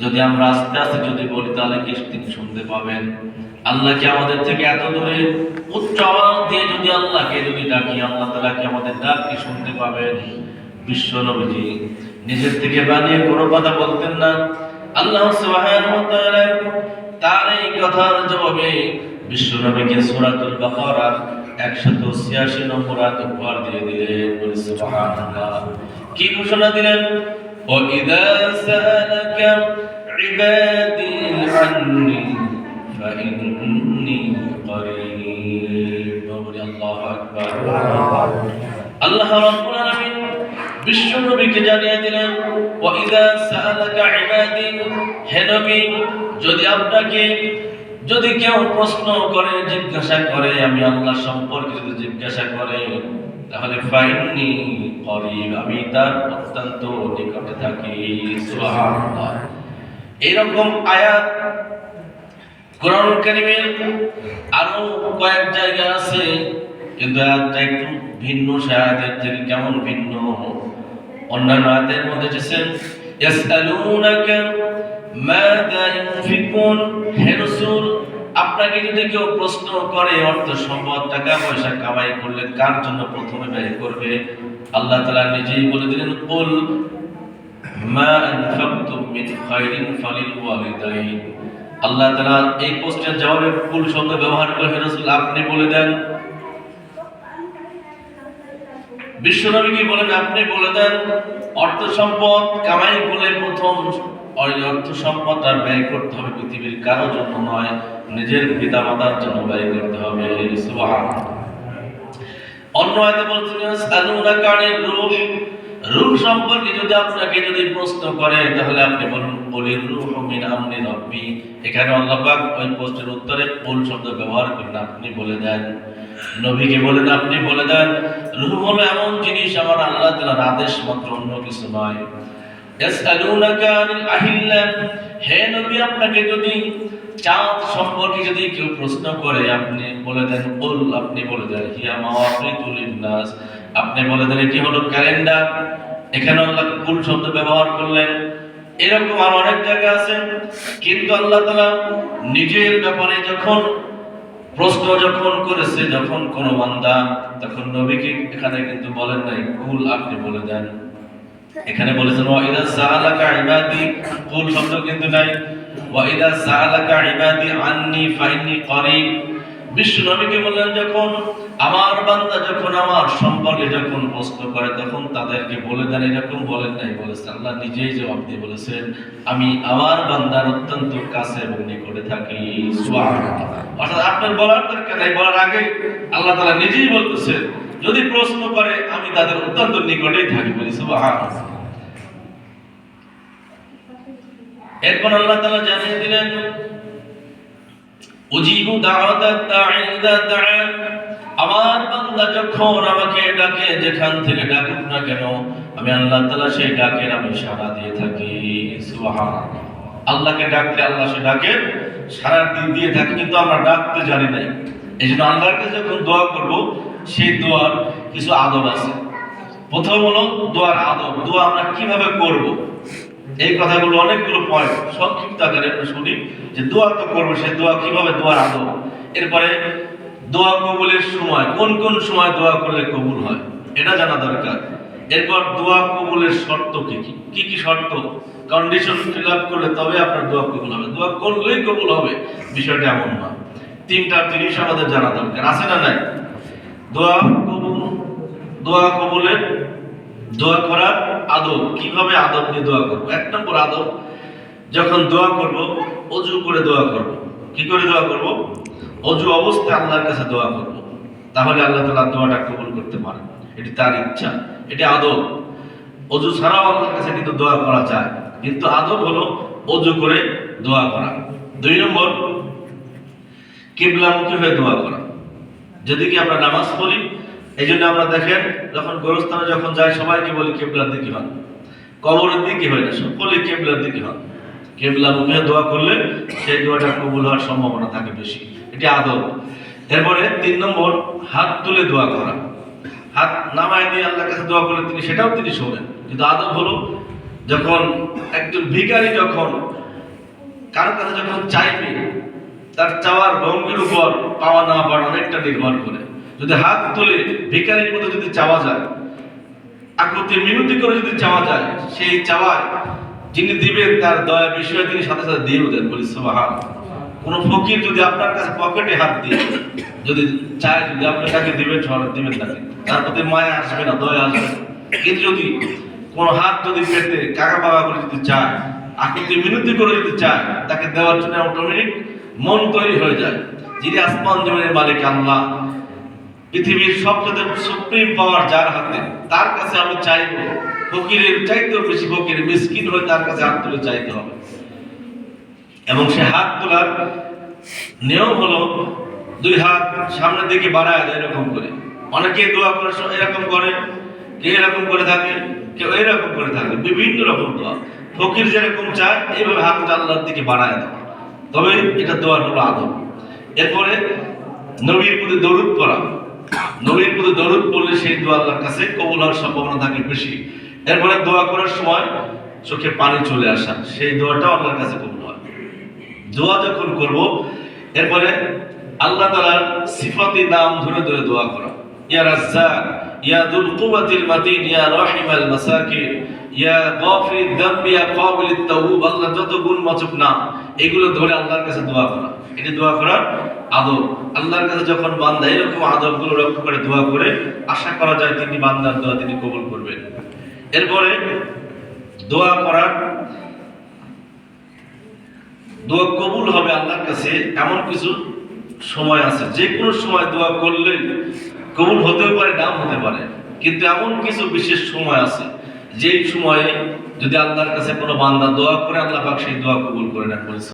যদি আমরা আস্তে আস্তে যদি বলি তাহলে কি তিনি শুনতে পাবেন? আল্লাহকে আমাদের থেকে এত দূরে উচ্চ আওয়াজ দিয়ে যদি আল্লাহকে যদি ডাকি, আল্লাহ তাআলা কি আমাদের ডাক কি শুনতে পাবেন? বিশ্ব নবীজি নিজের থেকে বানিয়ে কোনো কথা বলতেন না। আল্লাহ সুবহানাহু ওয়া তাআলা তার এই কথার জবাবে বিশ্ব নবীকে সূরাতুল বাকারার 186 নম্বর আয়াত উপহার দিয়ে দিলেন। বলি সুবহানাল্লাহ। কি ঘোষণা দিলেন? وَإِذَا سَأَلَكَ عِبَادِي عَنِّي فَإِنِّي قَرِيبٌ। আল্লাহু আকবার। আল্লাহ রাব্বুল আলামিন বিশ্ব নবীকে জানিয়ে দিলেন, وَإِذَا سَأَلَكَ عِبَادِي, হে নবী, যদি কেউ প্রশ্ন করে, জিজ্ঞাসা করে, আমি আল্লাহ সম্পর্কে যদি জিজ্ঞাসা করে, তাহলে ফাইন্নি করিব, আমি তার অত্যন্ত নিকটে থাকি। সুবহানাল্লাহ। এরকম আয়াত কোরআন কারীমের আরো কয়েক জায়গা আছে, কিন্তু আয়াতটা একটু ভিন্ন। আয়াতের থেকে কেমন ভিন্ন? অন্যান্য আয়াতের মধ্যে এসেছে ইয়াসআলুনাকা মাযা ইউনফিকুন, হে রাসূল, আপনাকে যদি কেউ প্রশ্ন করে অর্থ সম্পদ টাকা পয়সা কামাই করলে কার জন্য প্রথমে ব্যয় করবে, আল্লাহ তাআলা নিজেই বলে দিলেন, কুল মা আনফাকতুম মিন খায়রিন ফালিল ওয়ালিদাইন। আল্লাহ তাআলা এই প্রশ্নের জবাবে কুল শব্দ ব্যবহার করে, হে রাসূল আপনি বলে দেন, বিশ্বনবী কি বলেন, আপনি বলে দেন অর্থ সম্পদ কামাই করলে প্রথম ওই অর্থ সম্পদটা ব্যয় করতে হবে পৃথিবীর কারো জন্য নয়, নিজের পিতা মাতার জন্য ব্যয় করতে হবে। সুবহানাল্লাহ। অন্য আয়াতে বলছেন ইয়াসআলুনাকা আনির রূহ, রূহ সম্পর্কে আপনাকে যদি প্রশ্ন করে তাহলে আপনি বলুন কুলির রূহু মিন আমরি রাব্বি। এখানে আল্লাহ পাক ওই প্রশ্নের উত্তরে কুল শব্দ ব্যবহার করেন, আপনি বলে দেন। নবীকে বলেন আপনি বলে দেন, রূহ হলো এমন জিনিস আমার আল্লাহ তাআলার আদেশ মাত্র, অন্য কিছু নয়। ইয়াসআলুনাকা আনিল আহিল্লা, হে নবী, আপনাকে যদি চাঁদ সম্পর্কে যদি কেউ প্রশ্ন করে আপনি বলে দেন কুল, আপনি বলে দেন হিয়া মাওয়াকিতুল লিন্নাস, আপনি বলে দেন এটি হলো ক্যালেন্ডার। এখানে আল্লাহ কুল শব্দ ব্যবহার করলেন। এরকম আর অনেক জায়গা আছে, কিন্তু আল্লাহ তাআলা নিজের ব্যাপারে যখন প্রশ্ন করেছে যখন কোন বান্দা, তখন নবীকে এখানে কিন্তু বলেন নাই কুল, আপনি বলে দেন। এখানে বলেছেন ওয়াইদা সাআলাকা ইবাদি, কুল শব্দ কিন্তু নাই। ওয়াইদা সাআলাকা ইবাদি আন্নি ফাইন্নি করিব। বিশ্ব নবীকে বললেন যখন আমার বান্দা যখন আমার সম্পর্কে যখন প্রশ্ন করে তখন তাদেরকে বলে দেন, এরকম বলেন নাই, বলেছেন আল্লাহ নিজেই জবাব দিয়ে বলেছেন আমি আমার বান্দার অত্যন্ত কাছে এবং নিকটে থাকি। সুবহানাল্লাহ। অর্থাৎ আপনার বলার দরকার নাই, বলার আগে আল্লাহ তাআলা নিজেই বলতেছেন যদি প্রশ্ন করে আমি তাদের অত্যন্ত নিকটেই থাকি। বলি সুবহানাল্লাহ। এরপর আল্লাহ তাআলা জানিয়ে দিলেন উজিবু দাওয়াতাত দাঈ ইযা দাআন, আমার বান্দা যখন আমাকে ডাকে, যেখান থেকে ডাকুক না কেন আমি আল্লাহ তাআলা সেই ডাকের আমি সাড়া দিয়ে থাকি। সুবহানাল্লাহ। আল্লাহকে ডাকলে আল্লাহ সে ডাকের সাড়া দিয়ে থাকে, কিন্তু আমরা ডাকতে জানি না। এইজন্য আল্লাহর কাছে যখন দোয়া করব সেই দোয়ার কিছু আদব আছে। প্রথম হলো দোয়ার আদব, দোয়া আমরা কিভাবে করব এই কথাগুলো অনেকগুলো পয়েন্ট সংক্ষিপ্ত আকারে আমরা শুনি যে দোয়া তো করবো, সেই দোয়া কিভাবে, দোয়ার আদব। এরপরে দোয়া কবুলের সময়, কোন কোন সময় দোয়া করলে কবুল হয় এটা জানা দরকার। এরপর দোয়া কবুলের শর্ত কি কি শর্ত, কন্ডিশন ফিল আপ করলে তবে আপনার দোয়া কবুল হবে, দোয়া করলেই কবুল হবে বিষয়টা এমন না। তিনটা জিনিস আমাদের জানা দরকার, আছে না নাই? দোয়া কবুলের দোয়া করার আদব, কিভাবে আদব দিয়ে দোয়া করব। এক নম্বর আদব, যখন দোয়া করব ওযু করে দোয়া করব। কি করে দোয়া করব? ওযু অবস্থায় আল্লাহর কাছে দোয়া করব, তাহলে আল্লাহ তাআলা দোয়াটা কবুল করতে পারেন, এটি তার ইচ্ছা, এটি আদব। ওযু ছাড়াও আল্লাহর কাছে কিন্তু দোয়া করা যায়, কিন্তু আদব হলো ওযু করে দোয়া করা। দুই নম্বর, কিবলামুখী হয়ে দোয়া করা। যদি কি আমরা নামাজ পড়ি, এই জন্য আমরা দেখেন যখন গোরস্থানে যখন যাই সবাইকে বলি কিবলার দিকে হন, কবরের দিকে হয় না, সকলে কিবলার দিকে হন। কিবলা মুখে দোয়া করলে সেই দোয়াটা কবুল হওয়ার সম্ভাবনা থাকে বেশি, এটি আদব। এরপরে তিন নম্বর, হাত তুলে দোয়া করা। হাত নামায় দিয়ে আল্লাহর কাছে দোয়া করলে সেটাও তিনি শোনেন, কিন্তু আদব হলো যখন একজন ভিখারি যখন কারো কাছে যখন চাইবে তার চাওয়ার ভঙ্গির উপর পাওয়া না পাওয়া অনেকটা নির্ভর করে। যদি হাত তুলে ভিখারির মতো যদি চাওয়া যায়, আকুতি মিনতি করে যদি চাওয়া যায়, সেই চাওয়ায় যিনি দিবেন তার দয়া বিষয়ে তিনি সাথে সাথে দিয়েও দেন। বলি সুবহানাল্লাহ। কোন ফকির যদি আপনার কাছে পকেটে হাত দিয়ে যদি চায়, যদি আপনি তাকে দিবেন, সহজে দিবেন তাকে, তার প্রতি মায়া আসবে না, দয়া আসবে। কিন্তু যদি কোন হাত যদি পেতে কাকা বাবা করে যদি চায়, আকুতি মিনতি করে যদি চায়, তাকে দেওয়ার জন্য অটোমেটিক মন তৈরি হয়ে যায়। যিনি আসমান জমিনের মালিক আল্লাহ, পৃথিবীর সবচেয়ে সুপ্রিম পাওয়ার যার হাতে, তার কাছে আমি চাইবো। ফকিরের চাইতেও বেশি ফকির মিসকিন হয়ে তার কাছে হাত তুলে চাইতে হবে। এবং সে হাত তোলার নিয়ম হলো দুই হাত সামনের দিকে বাড়ায় দেয় এরকম করে। অনেকে দোয়া করে এরকম করে, কেউ এরকম করে থাকে, কেউ এরকম করে থাকে, বিভিন্ন রকম দোয়া। ফকির যেরকম চায় এইভাবে হাত আল্লাহর দিকে বাড়ায় দেওয়া, তবে এটা দোয়ার হলো আদব। এরপরে নবীর প্রতি দরুদ পড়া। নবীর প্রতি দরুদ পড়লে সেই দোয়া আল্লাহর কাছে কবুল হওয়ার সম্ভাবনা থাকে বেশি। এরপরে দোয়া করার সময় চোখে পানি চলে আসা, সেই দোয়াটাও আল্লাহর কাছে কবুল হয়। দোয়া যখন করব, এরপরে আল্লাহ তাআলার সিফাতি নাম ধরে ধরে দোয়া করা। ইয়া রাজ্জাক, ইয়া যুল কুওয়াতিল মাতিন, ইয়া রাহিমাল মাসাকিন, ইয়া গাফিরিদ যামবি, ইয়া কাবিলিত তাওব। আল্লাহ যত গুণবাচক নাম, এগুলো ধরে আল্লাহর কাছে দোয়া করা, এটা দোয়া করার আদব। আল্লাহর কাছে যখন বান্দা এরকম আদবগুলো রক্ষা করে দোয়া করে, আশা করা যায় তিনি বান্দার দোয়া তিনি কবুল করবেন। এরপরে দোয়া করার, দোয়া কবুল হবে আল্লাহর কাছে এমন কিছু সময় আছে, যে কোনো সময় দোয়া করলে কবুল হতেও পারে, নাও হতে পারে। কিন্তু এমন কিছু বিশেষ সময় আছে, যেই সময়ে যদি আল্লাহর কাছে কোনো বান্দা দোয়া করে, আল্লাহ পাক সেই দোয়া কবুল করে নেন।